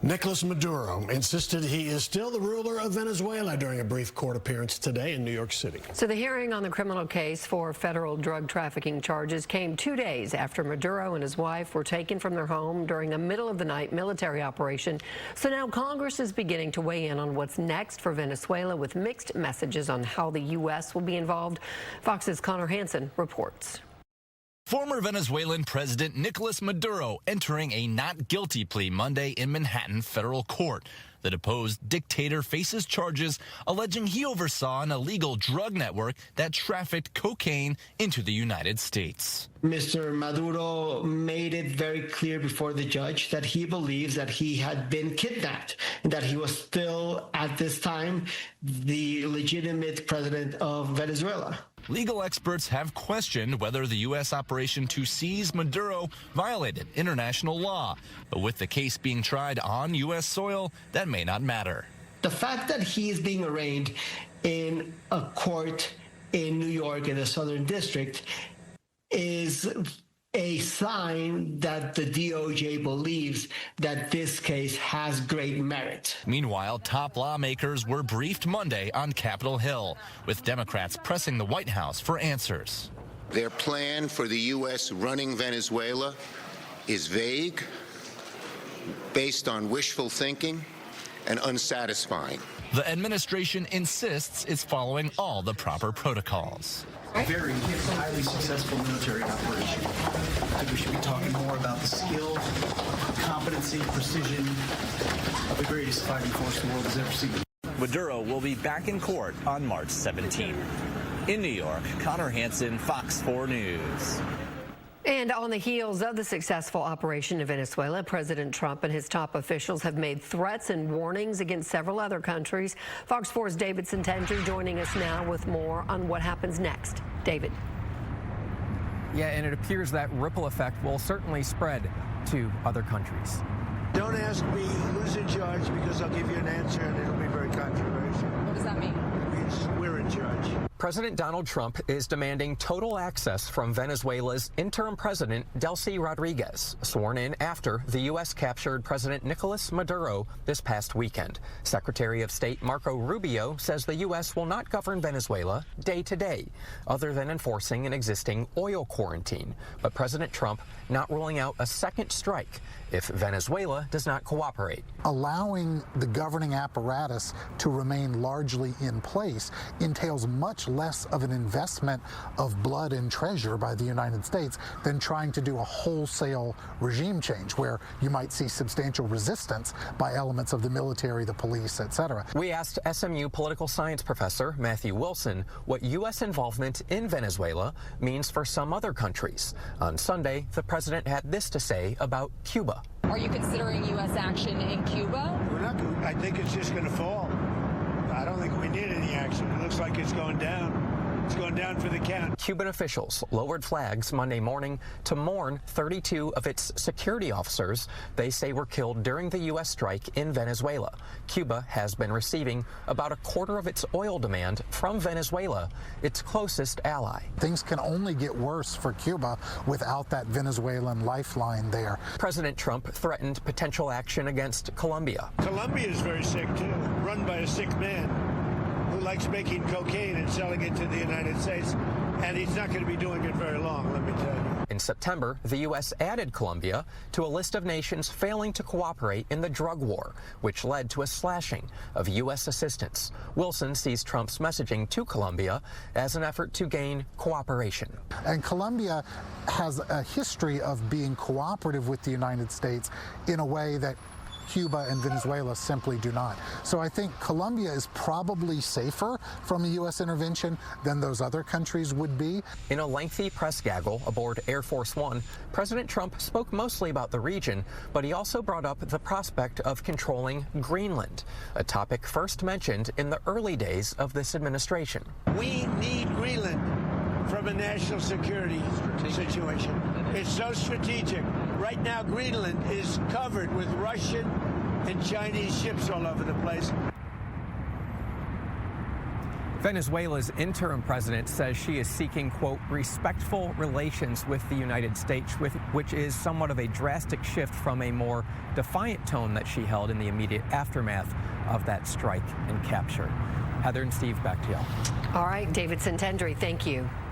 Nicolas Maduro insisted he is still the ruler of Venezuela during a brief court appearance today in New York City. So the hearing on the criminal case for federal drug trafficking charges came 2 days after Maduro and his wife were taken from their home during a middle-of-the-night military operation. So now Congress is beginning to weigh in on what's next for Venezuela with mixed messages on how the U.S. will be involved. Fox's Connor Hansen reports. Former Venezuelan President Nicolas Maduro entering a not guilty plea Monday in Manhattan federal court. The deposed dictator faces charges alleging he oversaw an illegal drug network that trafficked cocaine into the United States. Mr. Maduro made it very clear before the judge that he believes that he had been kidnapped and that he was still, at this time, the legitimate president of Venezuela. Legal experts have questioned whether the U.S. operation to seize Maduro violated international law. But with the case being tried on U.S. soil, that may not matter. The fact that he is being arraigned in a court in New York in the Southern District is a sign that the DOJ believes that this case has great merit. Meanwhile, top lawmakers were briefed Monday on Capitol Hill, with Democrats pressing the White House for answers. Their plan for the U.S. running Venezuela is vague, based on wishful thinking, and unsatisfying. The administration insists it's following all the proper protocols. Very highly successful military operation. I think we should be talking more about the skill, competency, precision of the greatest fighting force the world has ever seen. Maduro will be back in court on March 17th. In New York, Connor Hansen, Fox 4 News. And on the heels of the successful operation in Venezuela, President Trump and his top officials have made threats and warnings against several other countries. Fox 4's David Santandri joining us now with more on what happens next. David. Yeah, and it appears that ripple effect will certainly spread to other countries. Don't ask me who's in charge, because I'll give you an answer and it'll be very controversial. What does that mean? It means we're in charge. President Donald Trump is demanding total access from Venezuela's interim president, Delcy Rodriguez, sworn in after the U.S. captured President Nicolas Maduro this past weekend. Secretary of State Marco Rubio says the U.S. will not govern Venezuela day to day, other than enforcing an existing oil quarantine. But President Trump not ruling out a second strike if Venezuela does not cooperate. Allowing the governing apparatus to remain largely in place entails much less of an investment of blood and treasure by the United States than trying to do a wholesale regime change where you might see substantial resistance by elements of the military, the police, etc. We asked SMU political science professor Matthew Wilson what U.S. involvement in Venezuela means for some other countries. On Sunday, the president had this to say about Cuba. Are you considering U.S. action in Cuba? We're not. I think it's just going to fall. I don't think we need any action. It looks like it's going down. It's going down for the count. Cuban officials lowered flags Monday morning to mourn 32 of its security officers they say were killed during the U.S. strike in Venezuela. Cuba has been receiving about a quarter of its oil demand from Venezuela, its closest ally. Things can only get worse for Cuba without that Venezuelan lifeline there. President Trump threatened potential action against Colombia. Colombia is very sick, too, run by a sick man who likes making cocaine and selling it to the United States, and he's not going to be doing it very long, let me tell you. In September, the U.S. added Colombia to a list of nations failing to cooperate in the drug war, which led to a slashing of U.S. assistance. Wilson sees Trump's messaging to Colombia as an effort to gain cooperation. And Colombia has a history of being cooperative with the United States in a way that Cuba and Venezuela simply do not. So I think Colombia is probably safer from a U.S. intervention than those other countries would be. In a lengthy press gaggle aboard Air Force One, President Trump spoke mostly about the region, but he also brought up the prospect of controlling Greenland, a topic first mentioned in the early days of this administration. We need Greenland from a national security situation. It's so strategic. Right now, Greenland is covered with Russian and Chinese ships all over the place. Venezuela's interim president says she is seeking, quote, respectful relations with the United States, which is somewhat of a drastic shift from a more defiant tone that she held in the immediate aftermath of that strike and capture. Heather and Steve, back to you. All right, David Santendri, thank you.